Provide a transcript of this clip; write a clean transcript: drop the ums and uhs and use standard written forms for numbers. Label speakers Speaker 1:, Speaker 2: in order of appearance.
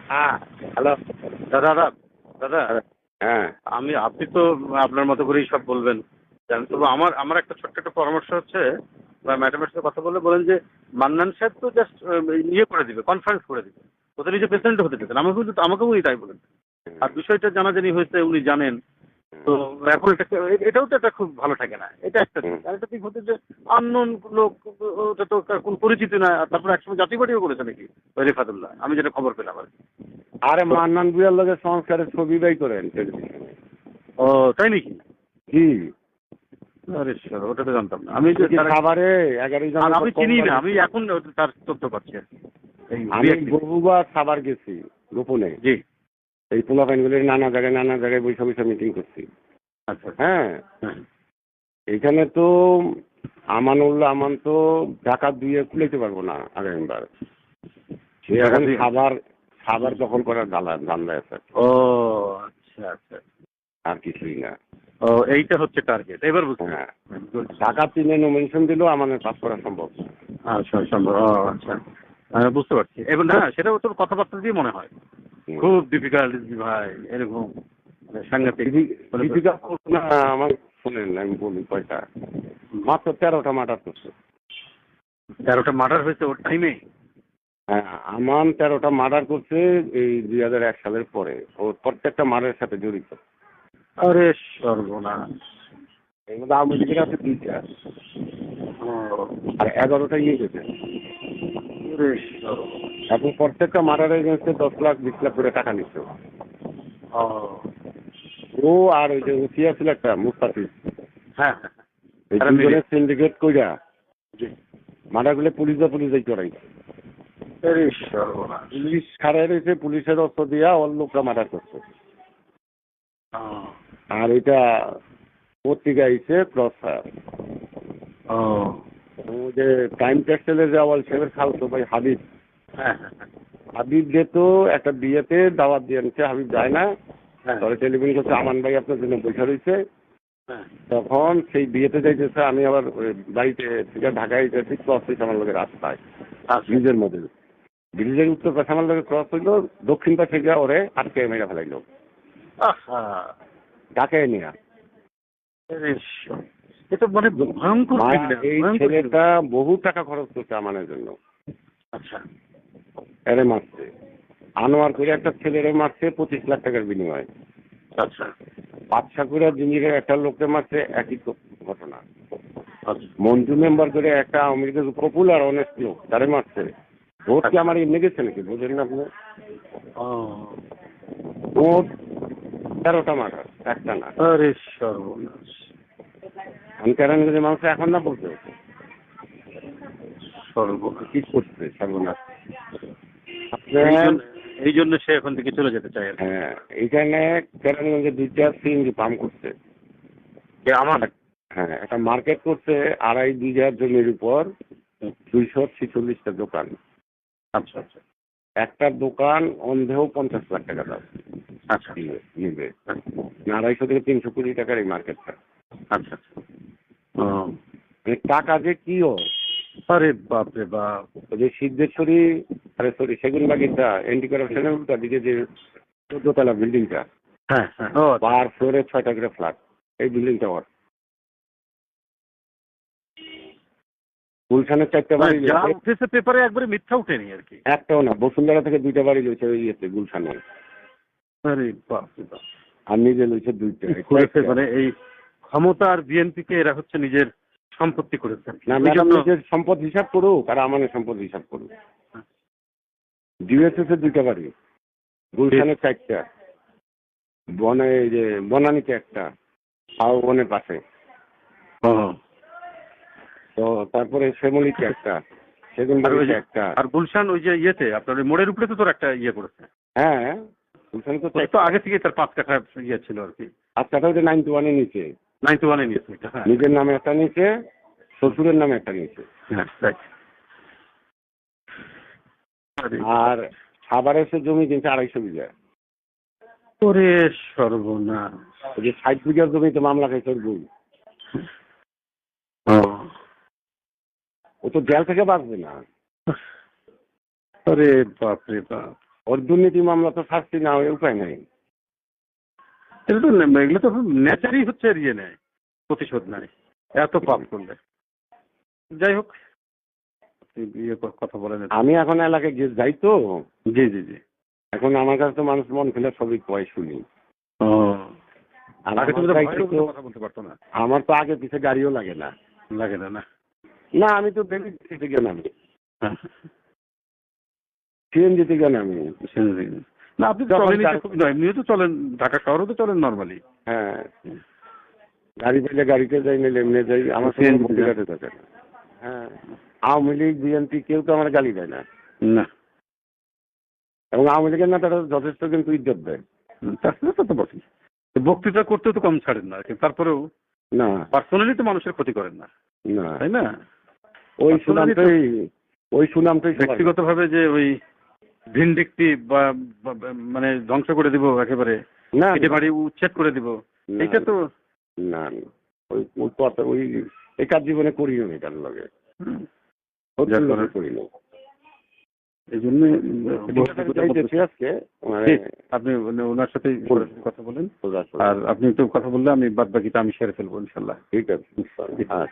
Speaker 1: হ্যাঁ, হ্যালো।
Speaker 2: দাদা দাদা দাদা
Speaker 1: হ্যাঁ,
Speaker 2: আপনি তো আপনার মতো করেই সব বলবেন জানেন, তবু আমার আমার একটা ছোট্ট একটা পরামর্শ হচ্ছে, বা ম্যাডামের সাথে কথা বলে বলেন যে মান্নান সাহেব তো জাস্ট ইয়ে করে দিবে, কনফারেন্স করে দিবে, ওদের নিজে প্রেসিডেন্ট হতে দিতেন, আমাকেও উনি তাই বলেন। আর বিষয়টা জানাজানি হয়েছে, উনি জানেন। তো এখন এটাও তো একটা খুব ভালো থাকে না, এটা একটা দিক। আর একটা দিক হচ্ছে যে আননোন লোক, ওটা তো কোন পরিচিত না। আর তারপরে একসময় জাতি বাড়িও করেছে নাকি ওই রেফাতুল্লাহ, আমি যেটা খবর পেলাম আর কি।
Speaker 1: আরে মান্নান ভুঁইয়ার লগে সংস্কারের ছবি বাই করেন টেলিভিশনে।
Speaker 2: ও তাই নাকি?
Speaker 1: কি
Speaker 2: আরে স্যার, ওটা তো জানতাম না আমি, যে
Speaker 1: খাবারে 11 জন।
Speaker 2: আর আমি চিনি না, আমি এখন তার তথ্য পাচ্ছি আর কি।
Speaker 1: আমি বহুবার খাবার গেছি গোপনে।
Speaker 2: জি।
Speaker 1: এই পোলাপাইনগুলির নানা জায়গায় বৈশা বৈশা মিটিং করছি।
Speaker 2: আচ্ছা।
Speaker 1: হ্যাঁ,
Speaker 2: হ্যাঁ।
Speaker 1: এইখানে তো আমান তো ঢাকা দুইয়ে খুলেতে পারবো না আগামীবার। সে এখন খাবার খাবার দখল করার ধান্দা আছে।
Speaker 2: ও আচ্ছা আচ্ছা।
Speaker 1: আর কিছুই না।
Speaker 2: ও এইটা হচ্ছে টার্গেট, এবার বুঝছি।
Speaker 1: হ্যাঁ, ঢাকা 3-এ নমিনেশন দিলেও আমাদের পাস করা সম্ভব।
Speaker 2: আচ্ছা সম্ভব। ও আচ্ছা, বুঝতে পারছি। এবার না, সেটাও তোর কথাবার্তা দিয়ে মনে হয় খুব ডিফিকাল্ট ভাই, এরকম সাংঘাতিক।
Speaker 1: না, আমার শোনেন আমি বলি কয়টা, মাত্র 13টা মার্ডার করছে।
Speaker 2: 13টা মার্ডার হয়েছে ওর টাইমে?
Speaker 1: হ্যাঁ, আমান 13টা মার্ডার করছে এই 2001 সালের পরে। ও প্রত্যেকটা মার্ডারের সাথে জড়িত।
Speaker 2: আরে সর্বনাশ।
Speaker 1: এর মধ্যে আওয়ামী লীগের আছে 2টা, আর 11টা ইয়ে গেছে। এখন প্রত্যেকটা মার্ডারের এগেন্সে 10 লাখ 20 লাখ করে টাকা নিচ্ছে ও। আর ওই যে উঠিয়া ছিল একটা মুস্তাফিজ,
Speaker 2: হ্যাঁ,
Speaker 1: এই দুজনের সিন্ডিকেট কইরা মার্ডারগুলো পুলিশ করাই। পুলিশ খাড়াই রয়েছে, পুলিশের অস্ত্র দিয়া ওর লোকরা মার্ডার করছে। আর এটা পত্রিকা আইছে ক্রস ফায়ার। যে টাইম টেক্সটাইলের যে আওয়াল সাহেবের খালতো ভাই হাবিব, হাবিব যেত একটা বিয়েতে দাওয়াত দিয়ে আনছে, হাবিব যায় না, তবে টেলিফোন করছে আমান ভাই আপনার জন্য বসে রয়েছে। তখন সেই বিয়েতে যাইতেছে, আমি আবার বাড়িতে থেকে ঢাকায় যেতেছি, ক্রস হয়েছে আমার লোকের রাস্তায় ব্রিজের মধ্যে। ব্রিজের উত্তর পাশে আমার লোকের ক্রস হইলো, দক্ষিণ পাশে গিয়ে ওরে আটকে মেরে ফেলাইলো ঢাকায় নিয়ে।
Speaker 2: এটা মানে ভয়ঙ্কর।
Speaker 1: এই ছেলেটা বহু টাকা খরচ করছে আমানের জন্য।
Speaker 2: আচ্ছা।
Speaker 1: এরে মারছে, আনোয়ার করে একটা ছেলেরে মারছে 25 লাখ টাকার বিনিময়ে।
Speaker 2: আচ্ছা।
Speaker 1: বাদশাকুড়া জিঞ্জিরের একটা লোককে মারছে, একই ঘটনা। মঞ্জু মেম্বার করে একটা আওয়ামী লীগের পপুলার অনেস্ট লোক, তারে মারছে। ভোট কি আমার এমনি গেছে নাকি বুঝলেন না আপনি? ভোট 13টা মার্ডার, একটা না।
Speaker 2: আরে সর্বনাশ।
Speaker 1: আমি কেরানীগঞ্জের মানুষ এখন না বলতে
Speaker 2: সর্বনাশ
Speaker 1: কি করছে সর্বনাশ।
Speaker 2: এই জন্য সে এখন থেকে চলে যেতে চায়।
Speaker 1: হ্যাঁ, এইখানে কেরানীগঞ্জে 2টা সিএনজি পাম্প করছে
Speaker 2: আমার।
Speaker 1: হ্যাঁ, একটা মার্কেট করছে 2.5 বিঘার জমির উপর 246টা দোকান।
Speaker 2: আচ্ছা আচ্ছা।
Speaker 1: একটা দোকান অন্ধেও 50 লাখ টাকা দাম।
Speaker 2: আচ্ছা
Speaker 1: নিবে 250 থেকে 300 কোটি টাকার এই মার্কেটটা।
Speaker 2: আচ্ছা আচ্ছা।
Speaker 1: টাকা যে কি হয়।
Speaker 2: আরে বাপ রে বাপ।
Speaker 1: ওই যে সিদ্ধেশ্বরী, আরে সরি সেগুন বাগিচা এন্টি কারাপশনের উল্টা দিকে যে 14 তলা বিল্ডিংটা,
Speaker 2: হ্যাঁ হ্যাঁ,
Speaker 1: পার ফ্লোরে 6টা করে ফ্ল্যাট, এই বিল্ডিংটা ওর। গুলশানের 4টা বাড়ি
Speaker 2: উঠেছে পেপারে, একবারে মিথ্যা উঠেনি আর কি।
Speaker 1: একটাও না। বসুন্ধরা থেকে 2টা বাড়ি লইছে ওই ইয়েতে গুলশানে।
Speaker 2: আরে বাপ রে বাপ।
Speaker 1: আর নিজে লইছে 2টা।
Speaker 2: মানে এই ক্ষমতা আর বিএনপিকে এরা হচ্ছে নিজের সম্পত্তি করেছে
Speaker 1: না, ম্যাডাম নিজের সম্পদ হিসাব করুক আর আমাদের সম্পদ হিসাব করুক। ডিএসএস এর 2টা বাড়ি, গুলশানের 4টা, বনে এই যে বনানীতে একটা, হাও বনের পাশে, তো তারপরে শ্যামলিতে একটা, সেগুন বাড়িতে একটা।
Speaker 2: আর গুলশান ওই যে ইয়েতে আপনার ওই মোড়ের উপরে তো তোর একটা ইয়ে করেছে।
Speaker 1: হ্যাঁ, গুলশান তো
Speaker 2: আগে থেকে তার 5 কাঠা ইয়ে ছিল আর কি।
Speaker 1: 5 কাঠা ওই 91-এ নিচে।
Speaker 2: 91-এ নিয়েছে।
Speaker 1: নিজের নামে একটা নিচে, শ্বশুরের নামে একটা নিচে। আর খাবারের সে জমি কিনছে 250 বিঘা।
Speaker 2: ওরে সর্বনাশ।
Speaker 1: ওই যে 60 বিঘার জমিতে মামলা খাইছে ওর বউ। ও তো জেল থেকে বাঁচবে না।
Speaker 2: আরে বাপ রে বাপ।
Speaker 1: ওর দুর্নীতি মামলা তো শাস্তি না হয়ে উপায় নাই।
Speaker 2: এগুলো তো নেচারই হচ্ছে ইয়ে নেয়, প্রতিশোধ নেয় এত পাপ করলে। যাই হোক, ইয়ে কথা বলেন।
Speaker 1: আমি এখন এলাকায় গিয়ে যাই তো,
Speaker 2: জি জি জি।
Speaker 1: এখন আমার কাছে তো মানুষ মন খুলে সবই কয় শুনি।
Speaker 2: ও,
Speaker 1: আর
Speaker 2: আগে তুমি
Speaker 1: আমার
Speaker 2: ভয়ের
Speaker 1: দায়িত্ব
Speaker 2: মধ্যে
Speaker 1: তো-
Speaker 2: কথা বলতে পারতো না।
Speaker 1: আমার তো আগে পিছে গাড়িও লাগে না।
Speaker 2: লাগে না না।
Speaker 1: না, আমি তো সিএনজিতে গিয়ে নামি,
Speaker 2: হ্যাঁ।
Speaker 1: সিএনজিতে গিয়ে নামি।
Speaker 2: না, আপনি তো
Speaker 1: যখন
Speaker 2: চলেনই,
Speaker 1: গাড়ি-
Speaker 2: খুব এমনিও তো চলেন, ঢাকা শহরেও তো চলেন নর্মালি।
Speaker 1: হ্যাঁ, গাড়ি পেলে গাড়িতে যাই, নিলে এমনি যাই, আমার
Speaker 2: CNG
Speaker 1: কোনো
Speaker 2: তে
Speaker 1: গাড়ি থাকে না। হ্যাঁ, আওয়ামী লীগ বিএনপি কেউ তো আমার গালি দেয় না,
Speaker 2: না,
Speaker 1: এবং আওয়ামী লীগের নেতারা যথেষ্ট কিন্তু ইজ্জত দেয়।
Speaker 2: তা তো বটেই। বক্তৃতা করতেও তো কম ছাড়েন না, কিন্তু তারপরেও
Speaker 1: না
Speaker 2: পার্সোনালি তো মানুষের ক্ষতি করেন না,
Speaker 1: না,
Speaker 2: তাই না?
Speaker 1: ওই
Speaker 2: Personally
Speaker 1: সুনামটাই সবার।
Speaker 2: ব্যক্তিগতভাবে যে ওই ভিনডিকটিভ বা মানে ধ্বংস করে দিব একেবারে,
Speaker 1: না
Speaker 2: কেটে বাড়ি উচ্ছেদ করে দিব,
Speaker 1: না,
Speaker 2: এটা তো
Speaker 1: না, ওই ওই কথা ওই এই কাজ জীবনে করিও নি, তার লগে
Speaker 2: যা করার
Speaker 1: করিনি।
Speaker 2: এই জন্য
Speaker 1: যাইতেছি আজকে, মানে
Speaker 2: আপনি ওনার সাথে কথা বলেন,
Speaker 1: সোজা
Speaker 2: আর আপনি একটু কথা বললে আমি বাদ বাকিটা আমি সেরে ফেলবো ইনশাল্লাহ।
Speaker 1: ঠিক আছে। আচ্ছা।